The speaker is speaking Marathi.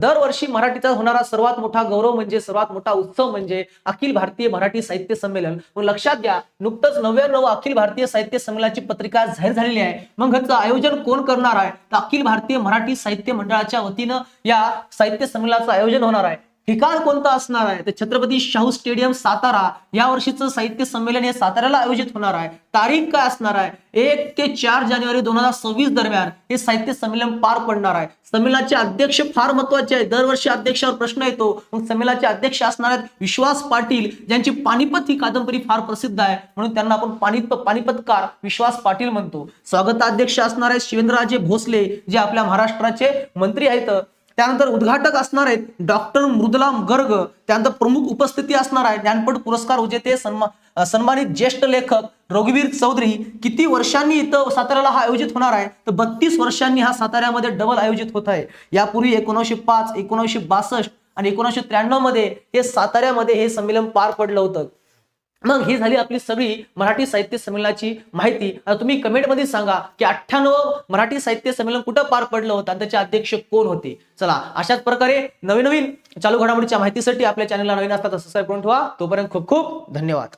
दरवर्षी मराठीचा होणारा सर्वात मोठा गौरव म्हणजे सर्वात मोठा उत्सव म्हणजे अखिल भारतीय मराठी साहित्य संमेलन. मग लक्षात घ्या, नुकतंच 99 अखिल भारतीय साहित्य संमेलनाची पत्रिका जाहीर झालेली आहे. मग ह्याचं आयोजन कोण करणार आहे? तर अखिल भारतीय मराठी साहित्य मंडळाच्या वतीनं या साहित्य संमेलनाचं आयोजन होणार आहे. ठिकाण कोणतं असणार आहे? तर छत्रपती शाहू स्टेडियम सातारा. या वर्षीचं साहित्य संमेलन हे साताऱ्याला आयोजित होणार आहे. तारीख काय असणार आहे? 1 ते 4 जानेवारी 2026 दरम्यान हे साहित्य संमेलन पार पडणार आहे. संमेलनाचे अध्यक्ष फार महत्वाचे आहे. दरवर्षी अध्यक्षावर प्रश्न येतो. मग संमेलनाचे अध्यक्ष असणार आहेत विश्वास पाटील, ज्यांची पानिपत ही कादंबरी फार प्रसिद्ध आहे, म्हणून त्यांना आपण पानिपतकार विश्वास पाटील म्हणतो. स्वागताध्यक्ष असणार आहेत शिवेंद्रराजे भोसले, जे आपल्या महाराष्ट्राचे मंत्री आहेत. त्यानंतर उद्घाटक असणार आहेत डॉक्टर मृदुला गर्ग. त्यानंतर प्रमुख उपस्थिती असणार आहे ज्ञानपीठ पुरस्कार विजेते सन्मानित ज्येष्ठ लेखक रघुवीर चौधरी. किती वर्षांनी इथं साताऱ्याला हा आयोजित होणार आहे? तर 32 वर्षांनी हा साताऱ्यामध्ये डबल आयोजित होत आहे. यापूर्वी 1905, 1962 आणि 1993 मध्ये हे साताऱ्यामध्ये हे संमेलन पार पडलं होतं. मग ही झाली आपली सगळी मराठी साहित्य संमेलनाची माहिती. आता तुम्ही कमेंटमध्ये सांगा की 98 मराठी साहित्य संमेलन कुठं पार पडलं होतं आणि त्याचे अध्यक्ष कोण होते. चला, अशाच प्रकारे नवीन नवीन चालू घडामोडीच्या माहितीसाठी आपल्या चॅनलला नवीन असतात सबस्क्राईब करून ठेवा. तोपर्यंत खूप खूप धन्यवाद.